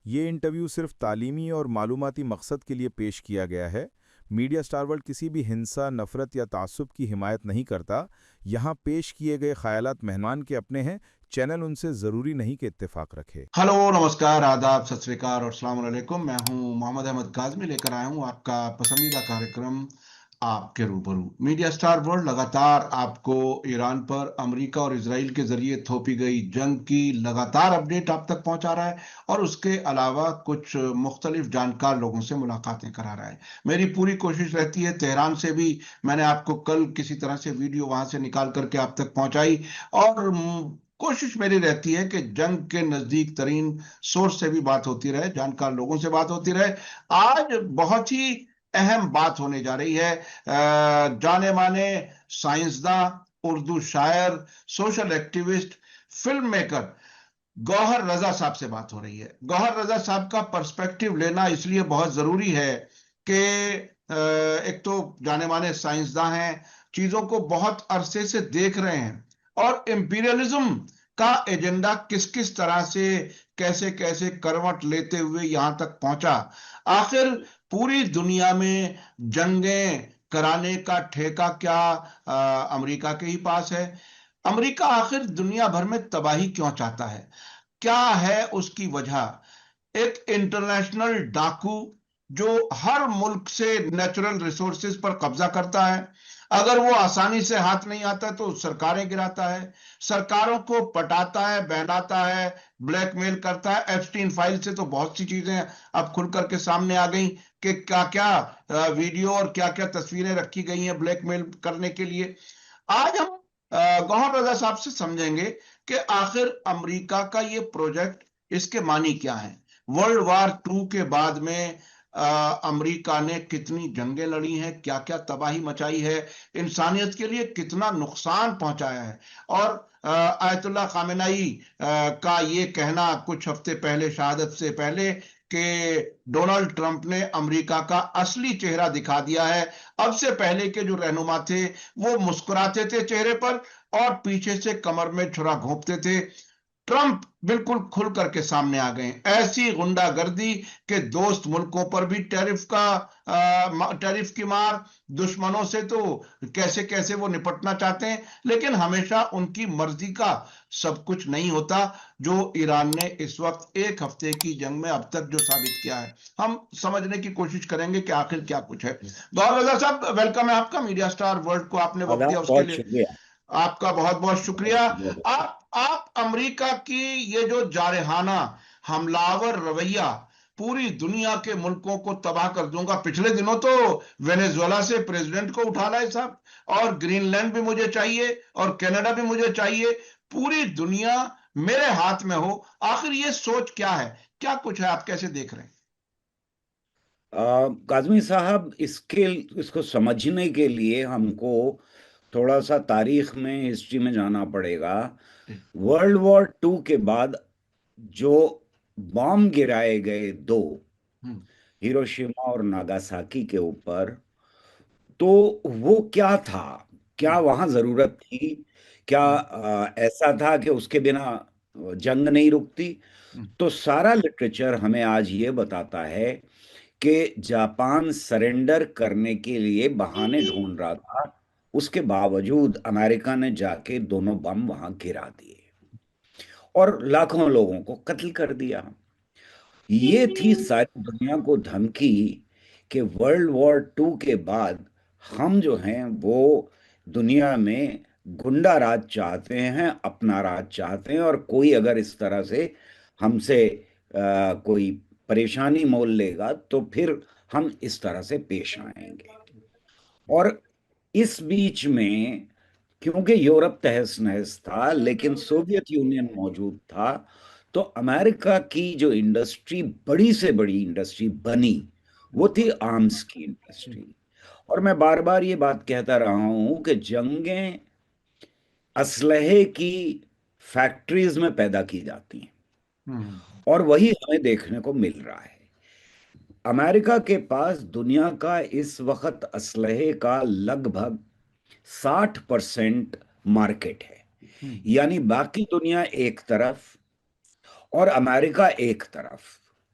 ये इंटरव्यू सिर्फ तालीमी और मालूमाती मकसद के लिए पेश किया गया है। मीडिया स्टार वर्ल्ड किसी भी हिंसा, नफरत या तासुब की हिमायत नहीं करता। यहाँ पेश किए गए ख्यालात मेहमान के अपने हैं। चैनल उनसे ज़रूरी नहीं कि इत्तेफाक रखे। हेलो, नमस्कार, आदाब, सत श्री अकाल और अस्सलाम वालेकुम। मैं हूं मोहम्मद अहमद काज़मी, लेकर आया हूं आपका पसंदीदा कार्यक्रम आपके रूबरू। मीडिया स्टार वर्ल्ड लगातार आपको ईरान पर अमेरिका और इजराइल के जरिए थोपी गई जंग की लगातार अपडेट आप तक पहुंचा रहा है और उसके अलावा कुछ मुख्तलिफ जानकार लोगों से मुलाकातें करा रहा है। मेरी पूरी कोशिश रहती है, तेहरान से भी मैंने आपको कल किसी तरह से वीडियो वहां से निकाल करके आप तक पहुंचाई और कोशिश मेरी रहती है कि जंग के नजदीक तरीन सोर्स से भी बात होती रहे, जानकार लोगों से बात होती रहे। आज बहुत ही अहम बात होने जा रही है। जाने माने साइंसदां, उर्दू शायर, social activist, film maker Gauhar Raza साहब से बात हो रही है। गौहर रजा साहब का पर्सपेक्टिव लेना इसलिए बहुत जरूरी है कि एक तो जाने माने साइंसदां हैं, चीजों को बहुत अरसे से देख रहे हैं और इंपीरियलिज्म का एजेंडा किस किस तरह से कैसे कैसे करवट लेते हुए यहां तक पहुंचा। आखिर पूरी दुनिया में जंगें कराने का ठेका क्या अमेरिका के ही पास है? अमेरिका आखिर दुनिया भर में तबाही क्यों चाहता है? क्या है उसकी वजह? एक इंटरनेशनल डाकू जो हर मुल्क से नेचुरल रिसोर्सेज पर कब्जा करता है, अगर वो आसानी से हाथ नहीं आता तो सरकारें गिराता है, सरकारों को पटाता है, बहलाता है, ब्लैकमेल करता है। एप्स्टीन फाइल से तो बहुत सी चीजें अब खुल करके सामने आ गई कि क्या क्या वीडियो और क्या क्या तस्वीरें रखी गई हैं ब्लैकमेल करने के लिए। आज हम गौहर रजा साहब से समझेंगे कि आखिर अमेरिका का ये प्रोजेक्ट, इसके मानी क्या है। वर्ल्ड वार टू के बाद में अमेरिका ने कितनी जंगें लड़ी हैं, क्या क्या तबाही मचाई है, इंसानियत के लिए कितना नुकसान पहुंचाया है। और आयतुल्लाह खामेनेई का ये कहना कुछ हफ्ते पहले, शहादत से पहले, कि डोनाल्ड ट्रंप ने अमेरिका का असली चेहरा दिखा दिया है। अब से पहले के जो रहनुमा थे वो मुस्कुराते थे चेहरे पर और पीछे से कमर में छुरा घोंपते थे। ट्रंप बिल्कुल खुल करके सामने आ गए। ऐसी गुंडागर्दी के दोस्त मुल्कों पर भी टैरिफ की मार, दुश्मनों से तो कैसे कैसे वो निपटना चाहते हैं, लेकिन हमेशा उनकी मर्जी का सब कुछ नहीं होता, जो ईरान ने इस वक्त एक हफ्ते की जंग में अब तक जो साबित किया है। हम समझने की कोशिश करेंगे कि आखिर क्या कुछ है। गौर रजा साहब, वेलकम है आपका। मीडिया स्टार वर्ल्ड को आपने वक्त दिया, आदाब, उसके बहुत लिए शुक्रिया। आपका बहुत बहुत बहुत शुक्रिया। शुक्रिया। आप अमेरिका की ये जो जारहाना हमलावर रवैया पूरी दुनिया के मुल्कों को तबाह कर दूंगा। पिछले दिनों तो वेनेजुएला से प्रेसिडेंट को उठा लाए साहब, और ग्रीनलैंड भी मुझे चाहिए और कनाडा भी मुझे चाहिए, पूरी दुनिया मेरे हाथ में हो। आखिर ये सोच क्या है, क्या कुछ है, आप कैसे देख रहे हैं? काजमी साहब, इसको समझने के लिए हमको थोड़ा सा तारीख में, हिस्ट्री में जाना पड़ेगा। वर्ल्ड वॉर टू के बाद जो बॉम्ब गिराए गए दो, हम्म। हिरोशिमा और नागासाकी के ऊपर, तो वो क्या था? क्या हम्म। वहां जरूरत थी? क्या हम्म। ऐसा था कि उसके बिना जंग नहीं रुकती? हम्म। तो सारा लिटरेचर हमें आज ये बताता है कि जापान सरेंडर करने के लिए बहाने ढूंढ रहा था। उसके बावजूद अमेरिका ने जाके दोनों बम वहां गिरा दिए और लाखों लोगों को कत्ल कर दिया। ये थी सारी दुनिया को धमकी कि वर्ल्ड वॉर टू के बाद हम जो हैं वो दुनिया में गुंडा राज चाहते हैं, अपना राज चाहते हैं, और कोई अगर इस तरह से हमसे कोई परेशानी मोल लेगा तो फिर हम इस तरह से पेश आएंगे। और इस बीच में, क्योंकि यूरोप तहस नहस था लेकिन सोवियत यूनियन मौजूद था, तो अमेरिका की जो इंडस्ट्री, बड़ी से बड़ी इंडस्ट्री बनी, वो थी आर्म्स की इंडस्ट्री। और मैं बार बार ये बात कहता रहा हूं कि जंगें असलहे की फैक्ट्रीज में पैदा की जाती हैं, हम्म। और वही हमें देखने को मिल रहा है। अमेरिका के पास दुनिया का इस वक्त असलहे का लगभग 60% मार्केट है। हम्म। यानी बाकी दुनिया एक तरफ और अमेरिका एक तरफ।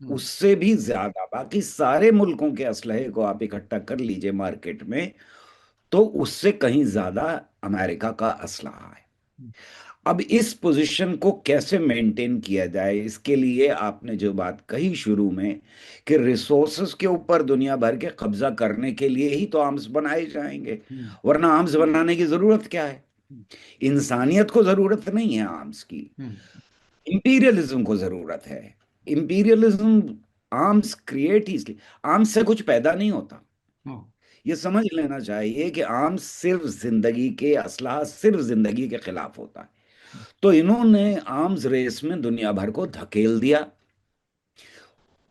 उससे भी ज्यादा बाकी सारे मुल्कों के असलहे को आप इकट्ठा कर लीजिए मार्केट में, तो उससे कहीं ज्यादा अमेरिका का असलहा है। अब इस पोजीशन को कैसे मेंटेन किया जाए, इसके लिए आपने जो बात कही शुरू में कि रिसोर्सेज के ऊपर दुनिया भर के कब्जा करने के लिए ही तो आर्म्स बनाए जाएंगे, वरना आर्म्स बनाने की जरूरत क्या है? इंसानियत को जरूरत नहीं है आर्म्स की, इंपीरियलिज्म को जरूरत है। इंपीरियलिज्म आर्म्स क्रिएट ही इसलिए, आर्म्स से कुछ पैदा नहीं होता। ये समझ लेना चाहिए कि आर्म्स सिर्फ जिंदगी के असलाह सिर्फ जिंदगी के खिलाफ होता है। तो इन्होंने आर्म्स रेस में दुनिया भर को धकेल दिया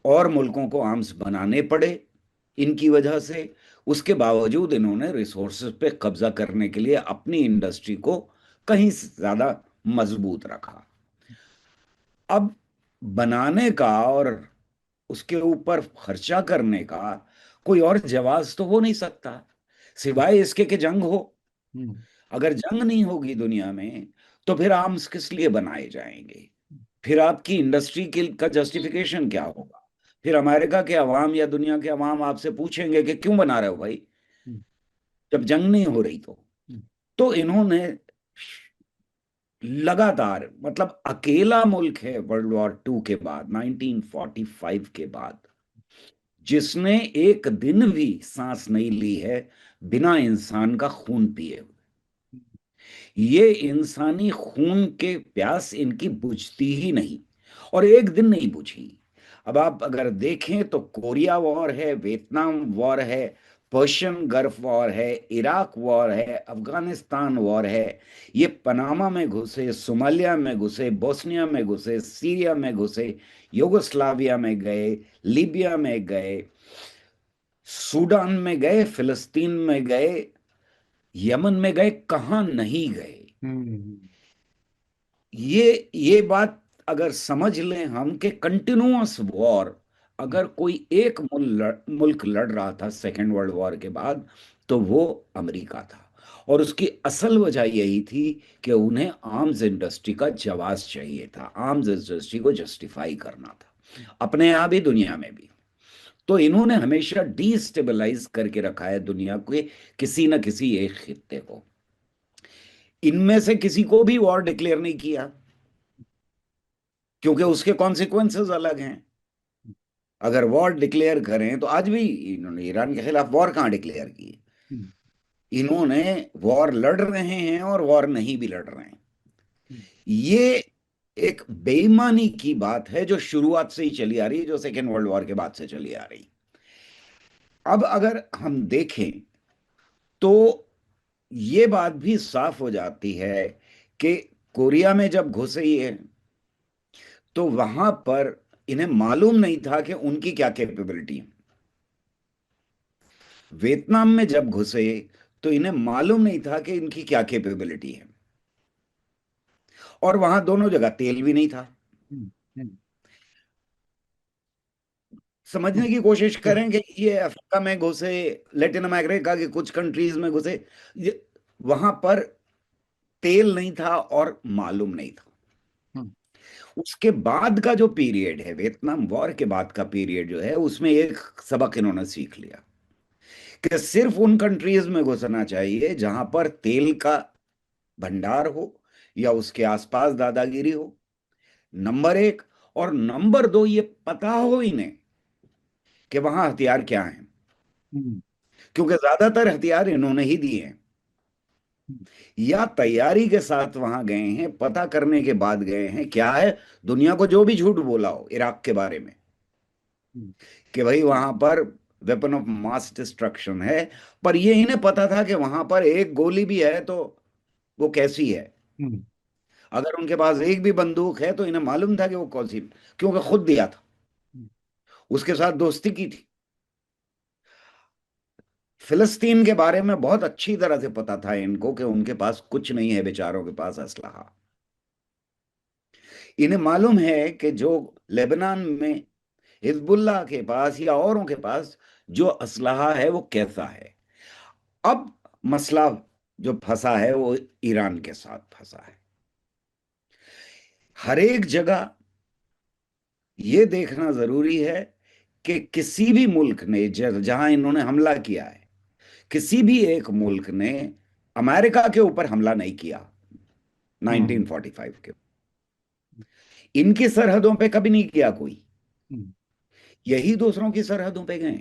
और मुल्कों को आर्म्स बनाने पड़े इनकी वजह से। उसके बावजूद इन्होंने रिसोर्सेज पे कब्जा करने के लिए अपनी इंडस्ट्री को कहीं ज्यादा मजबूत रखा। अब बनाने का और उसके ऊपर खर्चा करने का कोई और जवाब तो हो नहीं सकता सिवाय इसके कि जंग हो। अगर जंग नहीं होगी दुनिया में तो फिर आर्म्स किस लिए बनाए जाएंगे? फिर आपकी इंडस्ट्री के का जस्टिफिकेशन क्या होगा? फिर अमेरिका के अवाम या दुनिया के अवाम आपसे पूछेंगे कि क्यों बना रहे हो भाई, जब जंग नहीं हो रही तो इन्होंने लगातार, मतलब अकेला मुल्क है वर्ल्ड वॉर 2 के बाद, 1945 के बाद, जिसने एक दिन भी सांस नहीं ली है बिना इंसान का खून पिए हुए। ये इंसानी खून के प्यास इनकी बुझती ही नहीं, और एक दिन नहीं बुझी। अब आप अगर देखें तो कोरिया वॉर है, वियतनाम वॉर है, पर्शियन गल्फ वॉर है, इराक वॉर है, अफगानिस्तान वॉर है, ये पनामा में घुसे, सोमालिया में घुसे, बोस्निया में घुसे, सीरिया में घुसे, युगोस्लाविया में गए, लीबिया में गए, सूडान में गए, फिलिस्तीन में गए, यमन में गए, कहां नहीं गए। ये बात अगर समझ लें हम कि कंटिन्यूअस वॉर अगर कोई एक मुल्क लड़ रहा था सेकेंड वर्ल्ड वॉर के बाद, तो वो अमेरिका था। और उसकी असल वजह यही थी कि उन्हें आर्म्स इंडस्ट्री का जवाब चाहिए था, आर्म्स इंडस्ट्री को जस्टिफाई करना था अपने यहाँ भी दुनिया में भी। तो इन्होंने हमेशा डीस्टेबलाइज करके रखा है दुनिया के किसी न किसी एक खित्ते को। इनमें से किसी को भी वॉर डिक्लेयर नहीं किया क्योंकि उसके कॉन्सिक्वेंसेस अलग हैं। अगर वॉर डिक्लेयर करें तो आज भी इन्होंने ईरान के खिलाफ वॉर कहाँ डिक्लेयर की है? इन्होंने वॉर लड़ रहे हैं और वॉर नहीं भी लड़ रहे हैं। ये एक बेईमानी की बात है जो शुरुआत से ही चली आ रही है, जो सेकेंड वर्ल्ड वॉर के बाद से चली आ रही। अब अगर हम देखें तो ये बात भी साफ हो जाती है कि कोरिया में जब घुसे ये, तो वहां पर इन्हें मालूम नहीं था कि उनकी क्या कैपेबिलिटी है। वियतनाम में जब घुसे तो इन्हें मालूम नहीं था कि इनकी क्या कैपेबिलिटी है। और वहां दोनों जगह तेल भी नहीं था। समझने की कोशिश करें कि ये अफ्रीका में घुसे, लैटिन अमेरिका के कुछ कंट्रीज में घुसे, वहां पर तेल नहीं था और मालूम नहीं था। उसके बाद का जो पीरियड है, वियतनाम वॉर के बाद का पीरियड जो है, उसमें एक सबक इन्होंने सीख लिया कि सिर्फ उन कंट्रीज में घुसना चाहिए जहां पर तेल का भंडार हो या उसके आसपास दादागिरी हो, नंबर एक। और नंबर दो, ये पता हो इन्हें कि वहां हथियार क्या हैं, क्योंकि ज्यादातर हथियार इन्होंने ही दिए हैं या तैयारी के साथ वहां गए हैं, पता करने के बाद गए हैं क्या है। दुनिया को जो भी झूठ बोला हो इराक के बारे में कि भाई वहां पर वेपन ऑफ मास डिस्ट्रक्शन है, पर ये इन्हें पता था कि वहां पर एक गोली भी है तो वो कैसी है। अगर उनके पास एक भी बंदूक है तो इन्हें मालूम था कि वो कौन सी, क्योंकि खुद दिया था, उसके साथ दोस्ती की थी। फिलिस्तीन के बारे में बहुत अच्छी तरह से पता था इनको कि उनके पास कुछ नहीं है, बेचारों के पास असलहा। इन्हें मालूम है कि जो लेबनान में हिजबुल्लाह के पास या औरों के पास जो असलहा है वो कैसा है। अब मसला जो फंसा है वो ईरान के साथ फंसा है। हर एक जगह ये देखना जरूरी है कि किसी भी मुल्क ने जहां इन्होंने हमला किया है, किसी भी एक मुल्क ने अमेरिका के ऊपर हमला नहीं किया हम्म 1945 के। इनकी सरहदों पे कभी नहीं किया कोई। हम्म यही दूसरों की सरहदों पे गए,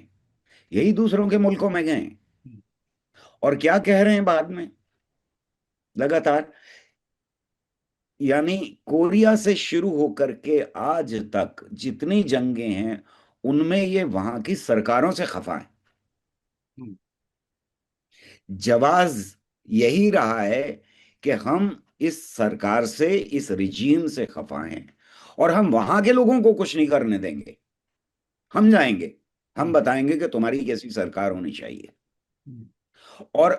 यही दूसरों के मुल्कों में गए। हम्म और क्या कह रहे हैं बाद में लगातार, यानी कोरिया से शुरू होकर के आज तक जितनी जंगें हैं उनमें ये वहां की सरकारों से खफा है। हम्म जवाब यही रहा है कि हम इस सरकार से, इस रिजीम से खफा हैं और हम वहां के लोगों को कुछ नहीं करने देंगे। हम जाएंगे, हम हम्म बताएंगे कि तुम्हारी कैसी सरकार होनी चाहिए। हम्म और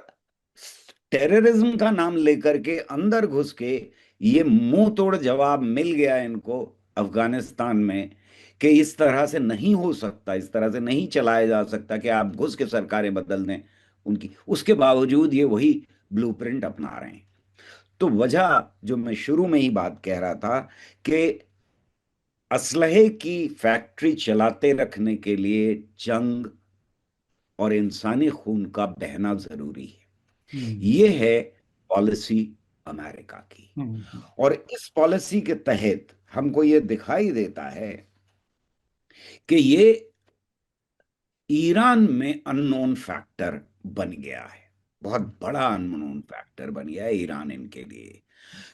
टेररिज्म का नाम लेकर के अंदर घुस के ये मुंह तोड़ जवाब मिल गया इनको अफगानिस्तान में कि इस तरह से नहीं हो सकता, इस तरह से नहीं चलाया जा सकता कि आप घुस के सरकारें बदल दें उनकी। उसके बावजूद ये वही ब्लूप्रिंट अपना रहे हैं। तो वजह जो मैं शुरू में ही बात कह रहा था कि असलहे की फैक्ट्री चलाते रखने के लिए जंग और इंसानी खून का बहना जरूरी है। हम्म ये है पॉलिसी अमेरिका की। हम्म और इस पॉलिसी के तहत हमको ये दिखाई देता है कि ये ईरान में अननोन फैक्टर बन गया है। बहुत बड़ा अननोन फैक्टर बन गया है ईरान इनके लिए,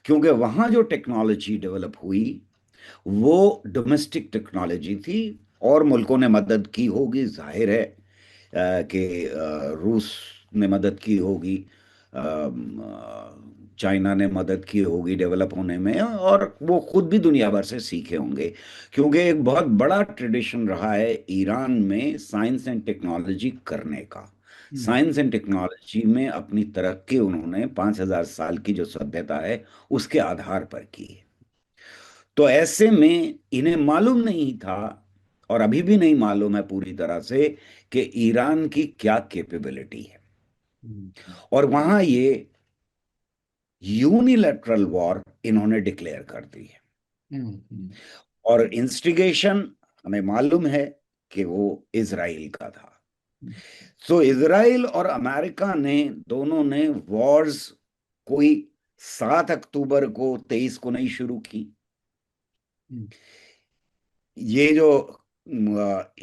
क्योंकि वहां जो टेक्नोलॉजी डेवलप हुई वो डोमेस्टिक टेक्नोलॉजी थी। और मुल्कों ने मदद की होगी, जाहिर है कि रूस ने मदद की होगी, चाइना ने मदद की होगी डेवलप होने में, और वो खुद भी दुनिया भर से सीखे होंगे। क्योंकि एक बहुत बड़ा ट्रेडिशन रहा है ईरान में साइंस एंड टेक्नोलॉजी करने का। हम्म साइंस एंड टेक्नोलॉजी में अपनी तरक्की उन्होंने 5,000 साल की जो सभ्यता है उसके आधार पर की है। तो ऐसे में इन्हें मालूम नहीं था, और अभी भी नहीं मालूम है पूरी तरह से, कि ईरान की क्या कैपेबिलिटी है। हम्म और वहां ये यूनिलैटरल वॉर इन्होंने डिक्लेयर कर दी है। हम्म और इंस्टिगेशन हमें मालूम है कि वो इजराइल का था। सो इजराइल और अमेरिका ने, दोनों ने वॉर्स कोई 7 अक्टूबर को 23 को नहीं शुरू की। हम्म ये जो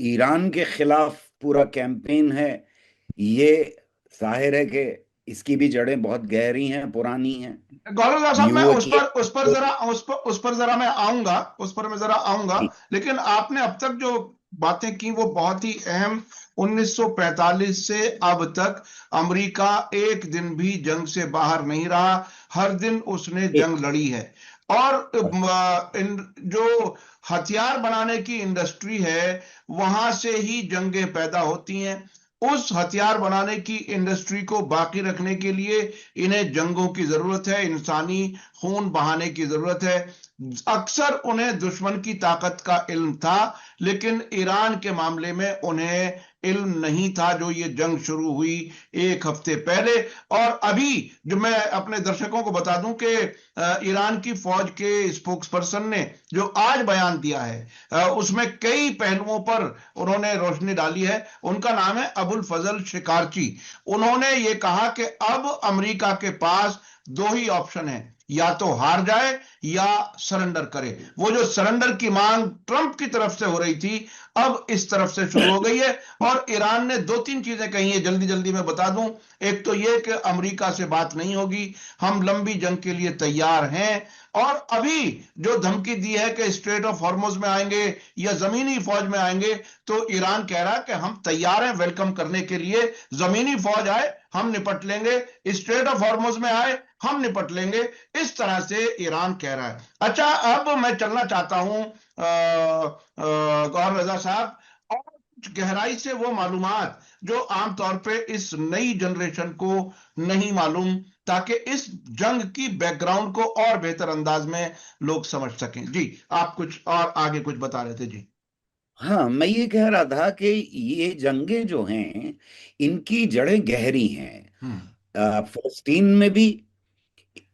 ईरान के खिलाफ पूरा कैंपेन है, ये जाहिर है कि इसकी भी जड़ें बहुत गहरी हैं, पुरानी हैं। गौरव साहब, मैं यूएई उस पर जरा मैं आऊंगा, उस पर मैं जरा आऊंगा। लेकिन आपने अब तक जो बातें की वो बहुत ही अहम। 1945 से अब तक अमेरिका एक दिन भी जंग से बाहर नहीं रहा, हर दिन उसने जंग लड़ी है। और जो हथियार बनाने की इंडस्ट्री है वहां से ही जंगें पैदा होती हैं। उस हथियार बनाने की इंडस्ट्री को बाकी रखने के लिए इन्हें जंगों की जरूरत है, इंसानी खून बहाने की जरूरत है। अक्सर उन्हें दुश्मन की ताकत का इल्म था, लेकिन ईरान के मामले में उन्हें इल्म नहीं था जो ये जंग शुरू हुई एक हफ्ते पहले। और अभी जो मैं अपने दर्शकों को बता दूं कि ईरान की फौज के स्पोक्स पर्सन ने जो आज बयान दिया है उसमें कई पहलुओं पर उन्होंने रोशनी डाली है। उनका नाम है अबुल फजल शिकारची। उन्होंने ये कहा कि अब अमेरिका के पास दो ही ऑप्शन है, या तो हार जाए या सरेंडर करे। वो जो सरेंडर की मांग ट्रंप की तरफ से हो रही थी अब इस तरफ से शुरू हो गई है। और ईरान ने दो तीन चीजें कही है, जल्दी जल्दी मैं बता दूं। एक तो यह कि अमेरिका से बात नहीं होगी, हम लंबी जंग के लिए तैयार हैं। और अभी जो धमकी दी है कि स्ट्रेट ऑफ हॉर्मुज में आएंगे या जमीनी फौज में आएंगे, तो ईरान कह रहा है कि हम तैयार हैं वेलकम करने के लिए। जमीनी फौज आए हम निपट लेंगे, स्ट्रेट ऑफ हॉर्मुज में आए हम निपट लेंगे। इस तरह से ईरान कह रहा है। अच्छा, अब मैं चलना चाहता हूं गौहर रजा साहब, और कुछ गहराई से वो मालूमात जो आमतौर पे इस नई जनरेशन को नहीं मालूम, ताकि इस जंग की बैकग्राउंड को और बेहतर अंदाज में लोग समझ सकें। जी, आप कुछ और आगे कुछ बता रहे थे। जी। हाँ, मैं ये कह रहा था कि ये जंगें जो हैं इनकी जड़ें गहरी हैं। हम्म फलस्तीन में भी,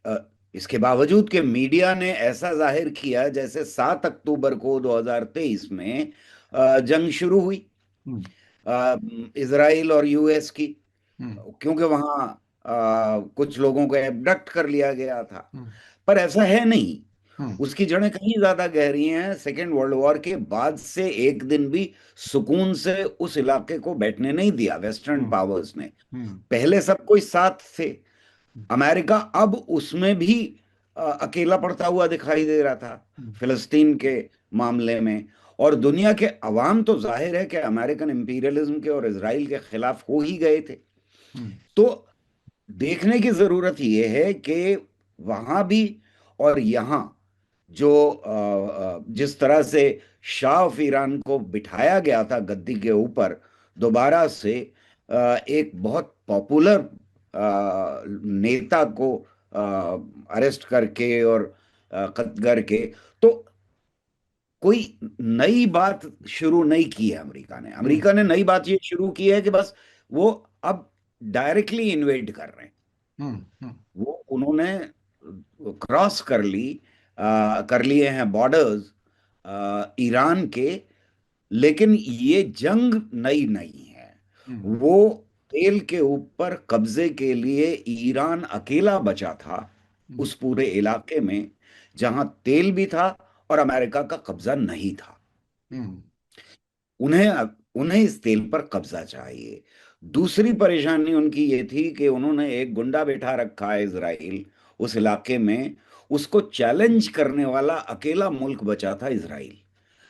अ, इसके बावजूद कि मीडिया ने ऐसा जाहिर किया जैसे 7 अक्टूबर को 2023 में जंग शुरू हुई, हम्म, इजराइल और यूएस की, हम्म, क्योंकि वहां कुछ लोगों को एबडक्ट कर लिया गया था। हम्म, पर ऐसा है नहीं। हम्म, उसकी जड़ें कहीं ज्यादा गहरी हैं। सेकेंड वर्ल्ड वॉर के बाद से एक दिन भी सुकून से उस इलाके को बैठने नहीं दिया वेस्टर्न हम्म, पावर्स ने। हम्म, पहले सब कोई साथ थे, अमेरिका अब उसमें भी अकेला पड़ता हुआ दिखाई दे रहा था हम्म, फिलिस्तीन के मामले में। और दुनिया के अवाम तो जाहिर है कि अमेरिकन इंपीरियलिज्म के और इसराइल के खिलाफ हो ही गए थे। हम्म, तो देखने की जरूरत यह है कि वहां भी और यहाँ जो जिस तरह से शाह ऑफ ईरान को बिठाया गया था गद्दी के ऊपर दोबारा से, एक बहुत पॉपुलर नेता को अरेस्ट करके और कत्ल करके, तो कोई नई बात शुरू नहीं की है अमेरिका ने। हम्म, अमेरिका ने नई बात ये शुरू की है कि बस वो अब डायरेक्टली इन्वेड कर रहे हैं। हम्म, वो उन्होंने क्रॉस कर लिए हैं बॉर्डर्स ईरान के। लेकिन ये जंग नई नहीं है। हम्म, वो तेल के ऊपर कब्जे के लिए ईरान अकेला बचा था हम्म, उस पूरे इलाके में जहां तेल भी था और अमेरिका का कब्जा नहीं था। हम्म, उन्हें उन्हें इस तेल पर कब्जा चाहिए। दूसरी परेशानी उनकी ये थी कि उन्होंने एक गुंडा बैठा रखा है इसराइल उस इलाके में। उसको चैलेंज करने वाला अकेला मुल्क बचा था इसराइल।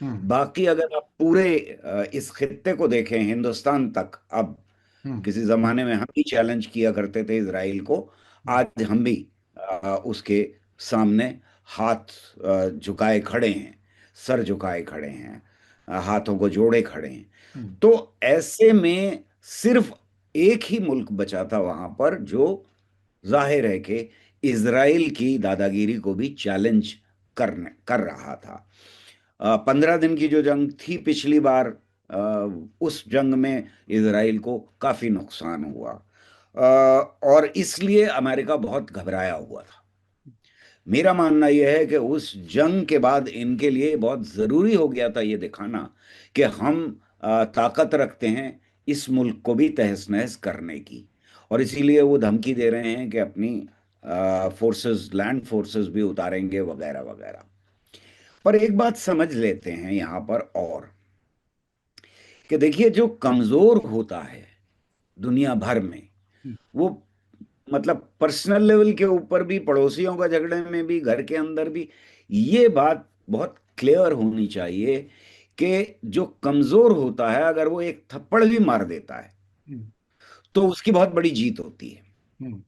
हम्म, बाकी अगर आप पूरे इस खित्ते को देखें, हिंदुस्तान तक, अब हम्म, किसी जमाने में हम भी चैलेंज किया करते थे इसराइल को, आज हम भी उसके सामने हाथ झुकाए खड़े हैं, सर झुकाए खड़े हैं, हाथों को जोड़े खड़े हैं। हम्म, तो ऐसे में सिर्फ एक ही मुल्क बचा था वहां पर जो जाहिर है कि इजराइल की दादागिरी को भी चैलेंज कर रहा था। 15 दिन की जो जंग थी पिछली बार, उस जंग में इजराइल को काफी नुकसान हुआ, और इसलिए अमेरिका बहुत घबराया हुआ था। मेरा मानना यह है कि उस जंग के बाद इनके लिए बहुत जरूरी हो गया था ये दिखाना कि हम ताकत रखते हैं इस मुल्क को भी तहस नहस करने की। और इसीलिए वो धमकी दे रहे हैं कि अपनी फोर्सेस, लैंड फोर्सेस भी उतारेंगे वगैरह वगैरह। पर एक बात समझ लेते हैं यहाँ पर, और कि देखिए जो कमजोर होता है दुनिया भर में, वो मतलब पर्सनल लेवल के ऊपर भी, पड़ोसियों का झगड़े में भी, घर के अंदर भी, ये बात बहुत क्लियर होनी चाहिए कि जो कमजोर होता है अगर वो एक थप्पड़ भी मार देता है हम्म, तो उसकी बहुत बड़ी जीत होती है। हम्म,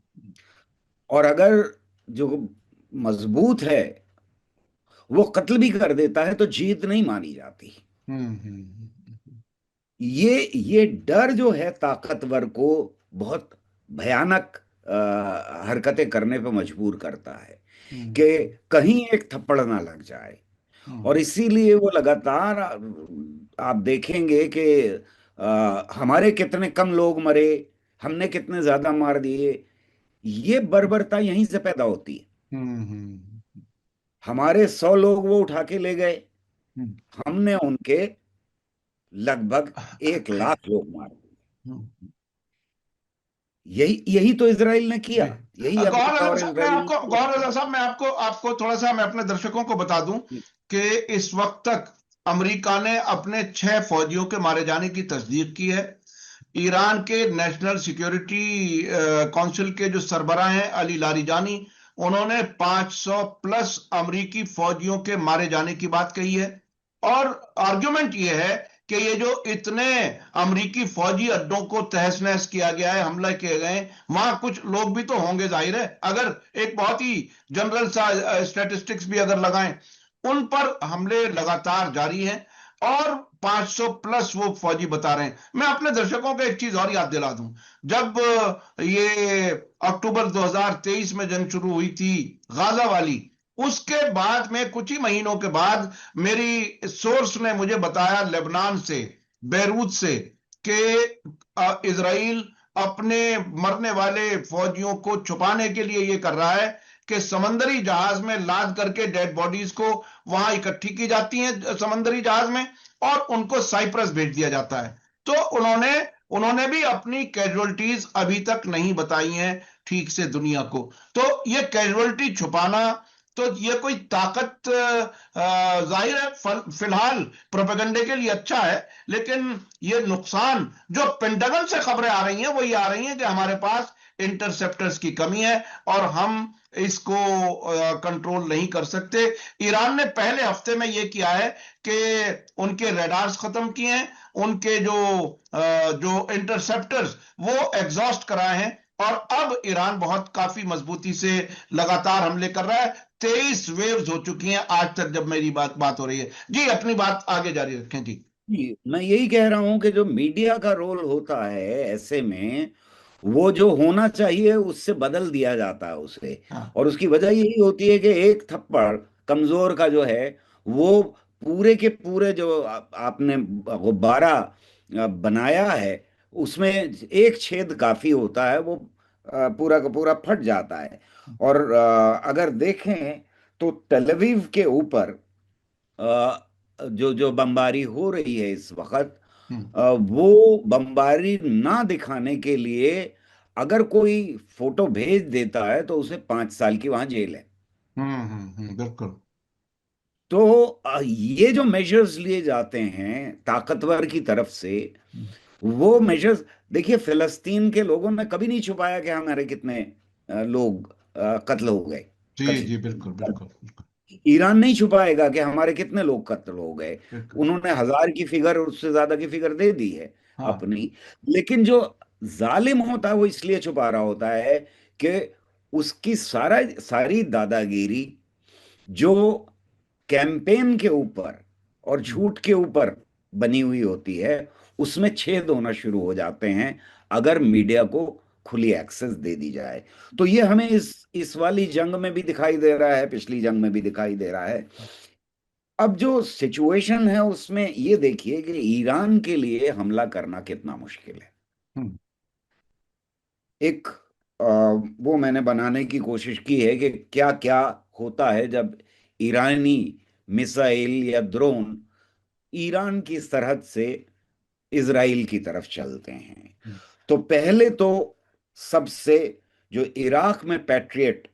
और अगर जो मजबूत है वो कत्ल भी कर देता है तो जीत नहीं मानी जाती। हम्म, ये डर जो है ताकतवर को बहुत भयानक हरकतें करने पर मजबूर करता है हम्म, कि कहीं एक थप्पड़ ना लग जाए। और हम्म, इसीलिए वो लगातार, आप देखेंगे कि हमारे कितने कम लोग मरे, हमने कितने ज्यादा मार दिए, ये बर्बरता यहीं से पैदा होती है। हम्म, हमारे 100 लोग वो उठा के ले गए, हम्म, हमने उनके लगभग 1 लाख लोग मार दिए। हम्म, यही यही तो इसराइल ने जी। किया, यही गौर अमेरिका आजम और साहब, मैं इसराइल ने आपको किया। गौर आजम साहब, मैं आपको आपको थोड़ा सा, मैं अपने दर्शकों को बता दूं कि इस वक्त तक अमेरिका ने अपने 6 फौजियों के मारे जाने की तस्दीक की है। ईरान के नेशनल सिक्योरिटी काउंसिल के जो सरबराह हैं अली लारिजानी, उन्होंने 500 प्लस अमेरिकी फौजियों के मारे जाने की बात कही है। और आर्ग्यूमेंट यह है कि ये जो इतने अमेरिकी फौजी अड्डों को तहस नहस किया गया है, हमला किए गए, वहां कुछ लोग भी तो होंगे जाहिर है। अगर एक बहुत ही जनरल सा स्टैटिस्टिक्स भी अगर लगाएं, उन पर हमले लगातार जारी हैं और 500 प्लस वो फौजी बता रहे हैं। मैं अपने दर्शकों को एक चीज और याद दिला दूं। जब ये अक्टूबर 2023 में जंग शुरू हुई थी गाजा वाली, उसके बाद में कुछ ही महीनों के बाद मेरी सोर्स ने मुझे बताया लेबनान से, बेरूत से, कि इजराइल अपने मरने वाले फौजियों को छुपाने के लिए ये कर रहा है कि समंदरी जहाज में लाद करके डेड बॉडीज को वहां इकट्ठी की जाती हैं समंदरी जहाज में, और उनको साइप्रस भेज दिया जाता है। तो उन्होंने उन्होंने भी अपनी कैजुअलिटीज अभी तक नहीं बताई हैं ठीक से दुनिया को। तो ये कैजुअलिटी छुपाना, तो ये कोई ताकत जाहिर है फिलहाल प्रोपेगेंडे के लिए अच्छा है, लेकिन ये नुकसान जो पेंटागन से खबरें आ रही हैं वो ये आ रही हैं कि हमारे पास इंटरसेप्टर्स की कमी है और हम इसको कंट्रोल नहीं कर सकते। ईरान ने पहले हफ्ते में ये किया है कि उनके रडार्स खत्म किए हैं, उनके जो इंटरसेप्टर्स वो एग्जॉस्ट कराए हैं, और अब ईरान बहुत काफी मजबूती से लगातार हमले कर रहा है। 23 वेव्स हो चुकी हैं आज तक जब मेरी बात हो रही है। जी अपनी बात आगे जारी रखें। जी जी, मैं यही कह रहा हूं कि जो मीडिया का रोल होता है ऐसे में, वो जो होना चाहिए उससे बदल दिया जाता है उसे। हाँ। और उसकी वजह यही होती है कि एक थप्पड़ कमजोर का जो है, वो पूरे के पूरे जो आपने गुब्बारा बनाया है, उसमें एक छेद काफी होता है, वो पूरा का पूरा फट जाता है। और अगर देखें तो तलवीव के ऊपर जो जो बमबारी हो रही है इस वक्त, हम्म वो बमबारी ना दिखाने के लिए अगर कोई फोटो भेज देता है तो उसे 5 साल की वहां जेल है। बिल्कुल। तो ये जो मेजर्स लिए जाते हैं ताकतवर की तरफ से, वो मेजर्स, देखिए फिलिस्तीन के लोगों ने कभी नहीं छुपाया कि हमारे कितने लोग कत्ल हो गए। जी कत्ल जी बिल्कुल बिल्कुल बिल्कुल ईरान नहीं छुपाएगा कि हमारे कितने लोग कत्ल हो गए। बिल्कुल। उन्होंने 1000 की फिगर, उससे ज्यादा की फिगर दे दी है हाँ। अपनी। लेकिन जो जालिम होता है वो इसलिए छुपा रहा होता है कि उसकी सारी दादागिरी जो कैंपेन के ऊपर और हम्म झूठ के ऊपर बनी हुई होती है, उसमें छेद होना शुरू हो जाते हैं अगर मीडिया को खुली एक्सेस दे दी जाए। तो ये हमें इस वाली जंग में भी दिखाई दे रहा है, पिछली जंग में भी दिखाई दे रहा है। अब जो सिचुएशन है उसमें ये देखिए कि ईरान के लिए हमला करना कितना मुश्किल है। हम्म एक वो मैंने बनाने की कोशिश की है कि क्या क्या होता है जब ईरानी मिसाइल या ड्रोन ईरान की सरहद से इजराइल की तरफ चलते हैं। हम्म तो पहले तो सबसे, जो इराक में पैट्रियट,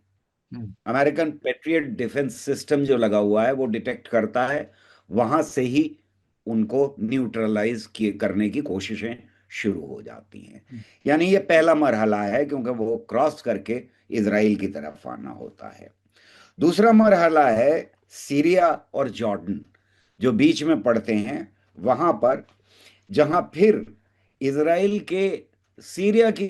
हम्म अमेरिकन पैट्रियट डिफेंस सिस्टम जो लगा हुआ है, वो डिटेक्ट करता है, वहां से ही उनको न्यूट्रलाइज किए करने की कोशिशें शुरू हो जाती हैं। यानी ये पहला मरहला है, क्योंकि वो क्रॉस करके इजराइल की तरफ आना होता है। दूसरा मरहला है सीरिया और जॉर्डन, जो बीच में पड़ते हैं, वहां पर, जहां फिर इजराइल के, सीरिया की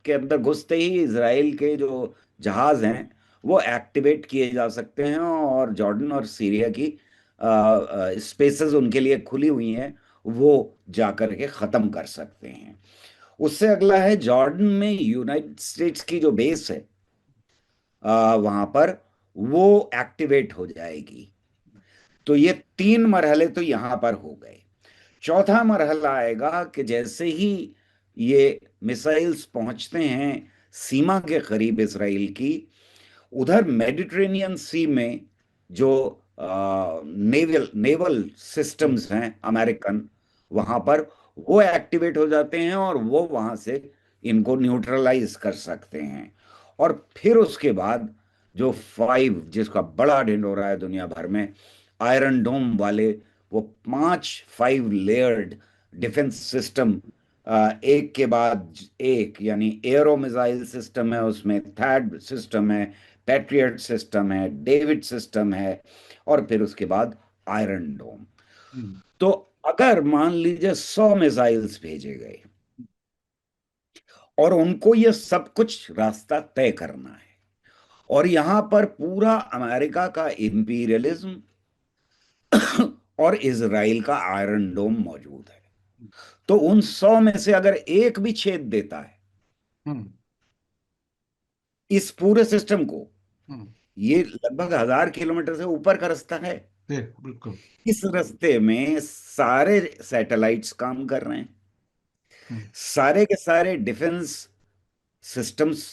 के अंदर घुसते ही इजराइल के जो जहाज हैं वो एक्टिवेट किए जा सकते हैं, और जॉर्डन और सीरिया की स्पेसेस उनके लिए खुली हुई हैं, वो जाकर के खत्म कर सकते हैं। उससे अगला है जॉर्डन में यूनाइटेड स्टेट्स की जो बेस है वहां पर, वो एक्टिवेट हो जाएगी। तो ये 3 मरहले तो यहां पर हो गए। चौथा मरहला आएगा कि जैसे ही ये मिसाइल्स पहुंचते हैं सीमा के करीब इसराइल की, उधर मेडिटेरेनियन सी में जो नेवल नेवल सिस्टम्स हैं अमेरिकन, वहां पर वो एक्टिवेट हो जाते हैं और वो वहां से इनको न्यूट्रलाइज कर सकते हैं। और फिर उसके बाद जो 5, जिसका बड़ा ढिंढोरा है दुनिया भर में, आयरन डोम वाले, वो 5 लेयर्ड डिफेंस सिस्टम, एक के बाद एक, यानी एयरो मिसाइल सिस्टम है, उसमें थैड सिस्टम है, पैट्रियट सिस्टम है, डेविड सिस्टम है, और फिर उसके बाद आयरन डोम। हम्म तो अगर मान लीजिए 100 मिसाइल्स भेजे गए और उनको ये सब कुछ रास्ता तय करना है, और यहां पर पूरा अमेरिका का इंपीरियलिज्म और इजराइल का आयरन डोम मौजूद है, तो उन 100 में से अगर एक भी छेद देता है हम्म इस पूरे सिस्टम को, हम्म ये लगभग 1000 किलोमीटर से ऊपर का रास्ता है, बिल्कुल। इस रास्ते में सारे सैटेलाइट्स काम कर रहे हैं, हम्म सारे के सारे डिफेंस सिस्टम्स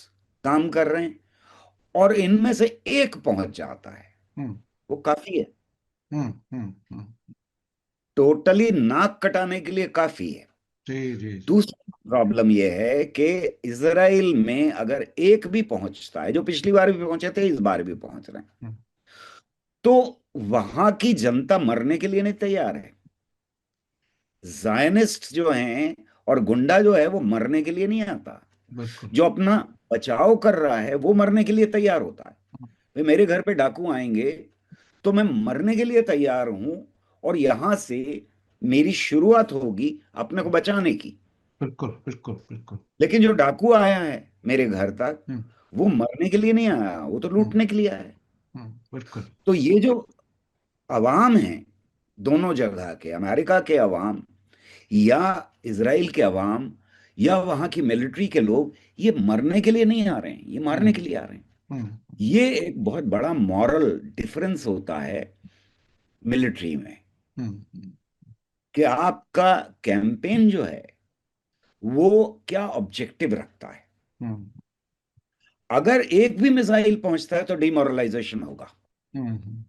काम कर रहे हैं, और इनमें से एक पहुंच जाता है, हम्म वो काफी है। हम्म हम्म हम्म, टोटली नाक कटाने के लिए काफी है। जी जी जी। दूसरी प्रॉब्लम यह है कि इसराइल में अगर एक भी पहुंचता है, जो पिछली बार भी पहुंचे थे, इस बार भी पहुंच रहे हैं, हम्म, तो वहां की जनता मरने के लिए नहीं तैयार है। जायनिस्ट जो हैं और गुंडा जो है वो मरने के लिए नहीं आता। बिल्कुल। जो अपना बचाव कर रहा है वो मरने के लिए तैयार होता है। भाई मेरे घर पे डाकू आएंगे तो मैं मरने के लिए तैयार हूं, और यहां से मेरी शुरुआत होगी अपने को बचाने की। बिल्कुल बिल्कुल बिल्कुल। लेकिन जो डाकू आया है मेरे घर तक, हम्म वो मरने के लिए नहीं आया, वो तो हम्म लूटने के लिए आया है। बिल्कुल। तो ये जो अवाम है, दोनों जगह के, अमेरिका के अवाम या इसराइल के अवाम या वहां की मिलिट्री के लोग, ये मरने के लिए नहीं आ रहे हैं, ये मारने के हम्म लिए आ रहे हैं। हम्म ये एक बहुत बड़ा मॉरल डिफरेंस होता है मिलिट्री में, हम्म कि आपका कैंपेन जो है वो क्या ऑब्जेक्टिव रखता है। हम्म अगर एक भी मिसाइल पहुंचता है तो डिमोरलाइजेशन होगा। हम्म।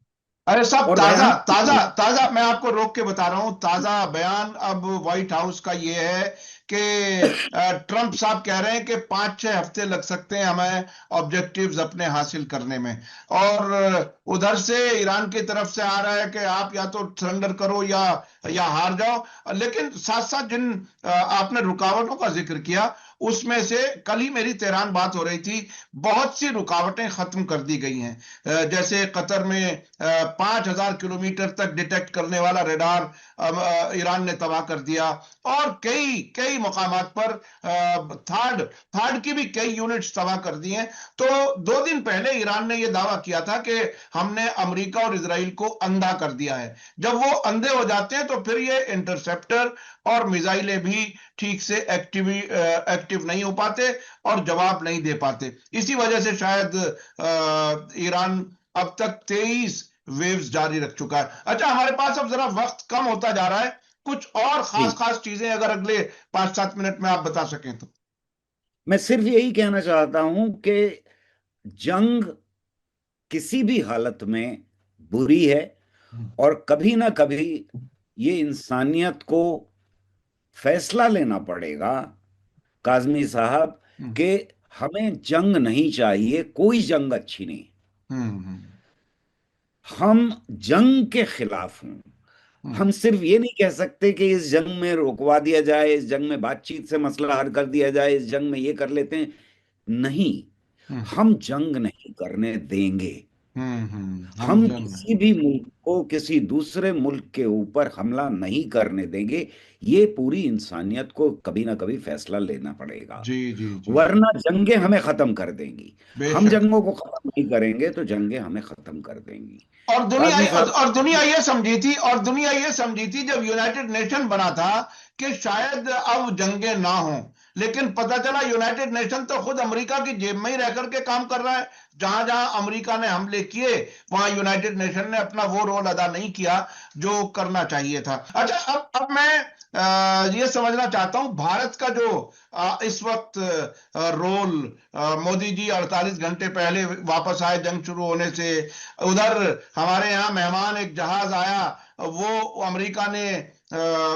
अरे सब और ताजा भयानक ताजा होगा। ताजा, मैं आपको रोक के बता रहा हूं, ताजा बयान अब व्हाइट हाउस का ये है कि ट्रंप साहब कह रहे हैं कि 5-6 हफ्ते लग सकते हैं हमें ऑब्जेक्टिव्स अपने हासिल करने में। और उधर से ईरान की तरफ से आ रहा है कि आप या तो सरेंडर करो या हार जाओ। लेकिन साथ साथ जिन आपने रुकावटों का जिक्र किया, उसमें से कल ही मेरी तेहरान बात हो रही थी, बहुत सी रुकावटें खत्म कर दी गई हैं। जैसे कतर में 5,000 किलोमीटर तक डिटेक्ट करने वाला रेडार ईरान ने तबाह कर दिया। और कई कई मकामात पर थर्ड थर्ड की भी कई यूनिट्स तबाह कर दी हैं। तो 2 दिन पहले ईरान ने यह दावा किया था कि हमने अमेरिका और इसराइल को अंधा कर दिया है। जब वो अंधे हो जाते हैं तो फिर ये इंटरसेप्टर और मिसाइलें भी ठीक से एक्टिव नहीं हो पाते और जवाब नहीं दे पाते। इसी वजह से शायद ईरान अब तक 23 वेव्स जारी रख चुका है। अच्छा, हमारे पास अब जरा वक्त कम होता जा रहा है, कुछ और खास जी, खास चीजें अगर अगले 5-7 मिनट में आप बता सकें तो। मैं सिर्फ यही कहना चाहता हूं कि जंग किसी भी हालत में बुरी है, और कभी ना कभी ये इंसानियत को फैसला लेना पड़ेगा, काजमी साहब, हम्म कि हमें जंग नहीं चाहिए, कोई जंग अच्छी नहीं। हम्म हम जंग के खिलाफ हूं। हम्म हम सिर्फ ये नहीं कह सकते कि इस जंग में रोकवा दिया जाए, इस जंग में बातचीत से मसला हल कर दिया जाए, इस जंग में ये कर लेते हैं। नहीं, हम्म हम जंग नहीं करने देंगे। हम हम जंग किसी भी मुल्क को किसी दूसरे मुल्क के ऊपर हमला नहीं करने देंगे। ये पूरी इंसानियत को कभी ना कभी फैसला लेना पड़ेगा, जी जी जी जी। वरना जंगें हमें खत्म कर देंगी। हम बेशक। जंगों को खत्म नहीं करेंगे तो जंगें हमें खत्म कर देंगी। और दुनिया काजमी साहब, और दुनिया ये समझी थी, जब यूनाइटेड नेशन बना था कि शायद अब जंगे ना हो। लेकिन पता चला यूनाइटेड नेशन तो खुद अमेरिका की जेब में ही रह करके काम कर रहा है। जहां जहां अमेरिका ने हमले किए, वहां यूनाइटेड नेशन ने अपना वो रोल अदा नहीं किया जो करना चाहिए था। अच्छा, अब मैं ये समझना चाहता हूं, भारत का जो इस वक्त रोल, मोदी जी 48 घंटे पहले वापस आए जंग शुरू होने से। उधर हमारे यहाँ मेहमान एक जहाज आया, वो अमेरिका ने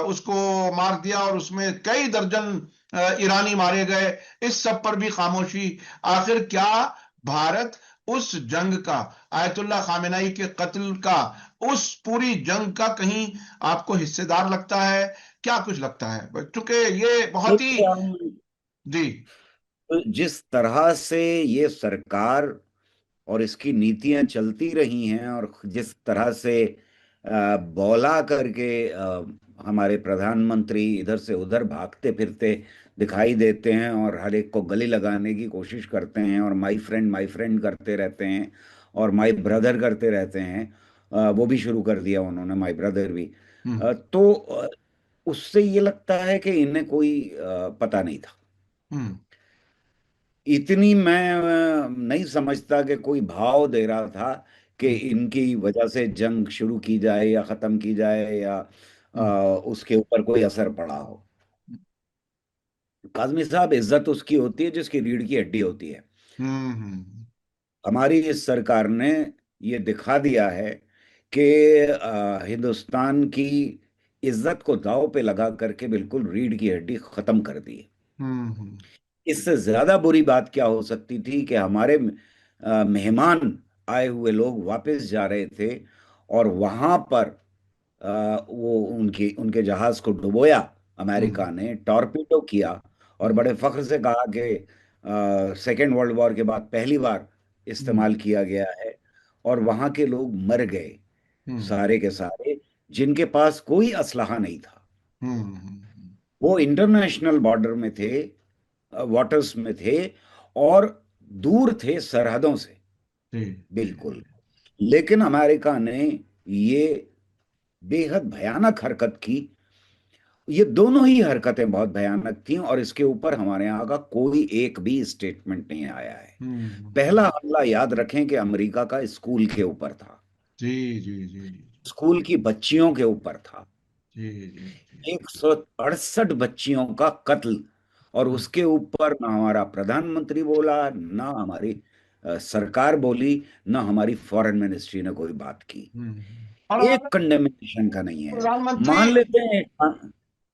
उसको मार दिया और उसमें कई दर्जन ईरानी मारे गए। इस सब पर भी खामोशी। आखिर क्या भारत उस जंग का, आयतुल्ला खामेनाई के कत्ल का, उस पूरी जंग का कहीं आपको हिस्सेदार लगता है? क्या कुछ लगता है, क्योंकि ये बहुत ही। देखिए, हम जी। जिस तरह से ये सरकार और इसकी नीतियां चलती रही हैं, और जिस तरह से बौला करके हमारे प्रधानमंत्री इधर से उधर भागते फिरते दिखाई देते हैं, और हर एक को गले लगाने की कोशिश करते हैं, और माई फ्रेंड करते रहते हैं, और माई ब्रदर करते रहते हैं। वो भी शुरू कर दिया उन्होंने, माई ब्रदर भी। हम्म उससे ये लगता है कि इन्हें कोई पता नहीं था। हम्म इतनी मैं नहीं समझता कि कोई भाव दे रहा था कि हम्म इनकी वजह से जंग शुरू की जाए या खत्म की जाए, या हम्म उसके ऊपर कोई असर पड़ा हो। काजमी साहब, इज्जत उसकी होती है जिसकी रीढ़ की हड्डी होती है। हम्म हम्म हमारी इस सरकार ने ये दिखा दिया है कि हिंदुस्तान की इज्जत को दांव पे लगा करके बिल्कुल रीढ़ की हड्डी खत्म कर दी है। हम्म। इससे ज्यादा बुरी बात क्या हो सकती थी कि हमारे मेहमान आए हुए लोग वापस जा रहे थे और वहां पर वो उनकी उनके जहाज को डुबोया, हम्म। अमेरिका ने टॉर्पीडो किया और हम्म। बड़े फख्र से कहा कि सेकेंड वर्ल्ड वॉर के बाद पहली बार हम्म। इस्तेमाल किया गया है। और वहां के लोग मर गए, हम्म। सारे के सारे, जिनके पास कोई असलहा नहीं था। हम्म। वो इंटरनेशनल बॉर्डर में थे, वाटर्स में थे, और दूर थे सरहदों से, जी जी बिल्कुल। लेकिन अमेरिका ने ये बेहद भयानक हरकत की। ये दोनों ही हरकतें बहुत भयानक थीं और इसके ऊपर हमारे यहाँ का कोई एक भी स्टेटमेंट नहीं आया है। हम्म। पहला हमला याद रखें कि अमेरिका का स्कूल के ऊपर था, जी जी जी स्कूल की बच्चियों के ऊपर था। जी जी जी। 168 बच्चियों का कत्ल, और हम्म। उसके ऊपर ना हमारा प्रधानमंत्री बोला, ना हमारी सरकार बोली, ना हमारी फॉरेन मिनिस्ट्री ने कोई बात की। और एक हमारे कंडेमनेशन का नहीं है। प्रधानमंत्री मान लेते हैं,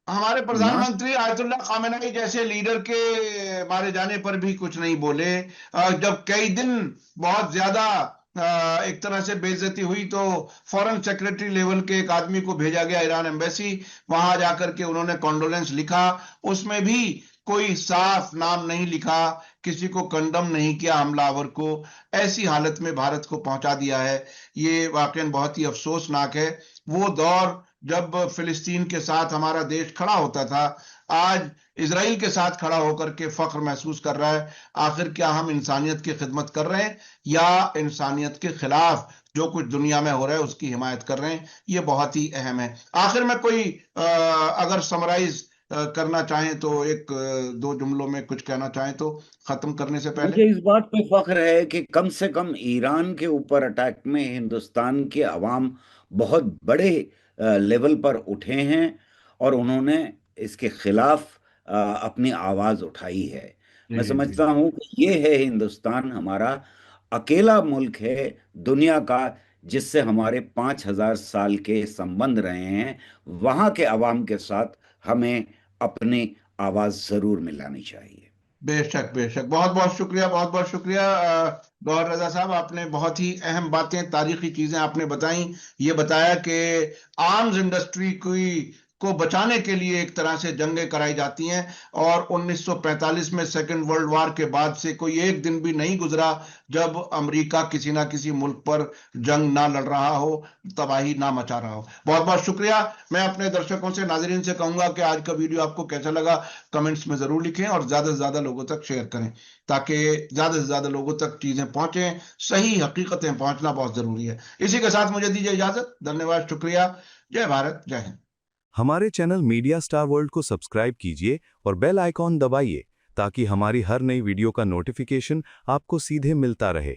हमारे मान प्रधानमंत्री आयतुल्लाह खामेनेई जैसे लीडर के मारे जाने पर भी कुछ नहीं बोले। जब कई दिन बहुत ज्यादा एक तरह से बेइज्जती हुई तो फॉरेन सेक्रेटरी लेवल के एक आदमी को भेजा गया ईरान एम्बेसी, वहां जाकर के उन्होंने कॉन्डोलेंस लिखा। उसमें भी कोई साफ नाम नहीं लिखा, किसी को कंडम नहीं किया हमलावर को। ऐसी हालत में भारत को पहुंचा दिया है। ये वाकई बहुत ही अफसोसनाक है। वो दौर जब फिलिस्तीन के साथ हमारा देश खड़ा होता था, आज इसराइल के साथ खड़ा होकर के फख्र महसूस कर रहा है। आखिर क्या हम इंसानियत की खिदमत कर रहे हैं या इंसानियत के खिलाफ जो कुछ दुनिया में हो रहा है उसकी हिमायत कर रहे हैं? ये बहुत ही अहम है। आखिर में कोई अगर समराइज करना चाहें तो एक दो जुमलों में कुछ कहना चाहें तो, खत्म करने से पहले। मुझे इस बात पे फख्र है कि कम से कम ईरान के ऊपर अटैक में हिंदुस्तान के अवाम बहुत बड़े लेवल पर उठे हैं और उन्होंने इसके खिलाफ अपनी आवाज उठाई है। जी मैं जी। समझता हूँ कि ये है हिंदुस्तान, हमारा अकेला मुल्क है दुनिया का जिससे हमारे 5,000 साल के संबंध रहे हैं। वहां के अवाम के साथ हमें अपनी आवाज जरूर मिलानी चाहिए। बेशक बेशक, बहुत बहुत शुक्रिया, बहुत बहुत शुक्रिया। गौहर रजा साहब, आपने बहुत ही अहम बातें, तारीखी चीजें आपने बताई। ये बताया कि आर्म्स इंडस्ट्री को बचाने के लिए एक तरह से जंगें कराई जाती हैं, और 1945 में सेकेंड वर्ल्ड वॉर के बाद से कोई एक दिन भी नहीं गुजरा जब अमेरिका किसी ना किसी मुल्क पर जंग ना लड़ रहा हो, तबाही ना मचा रहा हो। बहुत बहुत शुक्रिया। मैं अपने दर्शकों से, नाजरीन से कहूंगा कि आज का वीडियो आपको कैसा लगा कमेंट्स में जरूर लिखें और ज्यादा से ज्यादा लोगों तक शेयर करें, ताकि ज्यादा से ज्यादा लोगों तक चीजें पहुंचे। सही हकीकतें पहुंचना बहुत जरूरी है। इसी के साथ मुझे दीजिए इजाजत। धन्यवाद, शुक्रिया। जय भारत, जय हिंद। हमारे चैनल मीडिया स्टार वर्ल्ड को सब्सक्राइब कीजिए और बेल आइकॉन दबाइए ताकि हमारी हर नई वीडियो का नोटिफिकेशन आपको सीधे मिलता रहे।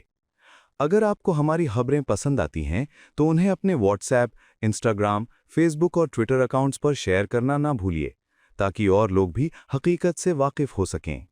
अगर आपको हमारी खबरें पसंद आती हैं तो उन्हें अपने व्हाट्सएप, इंस्टाग्राम, फेसबुक और ट्विटर अकाउंट्स पर शेयर करना ना भूलिए ताकि और लोग भी हकीकत से वाकिफ हो सकें।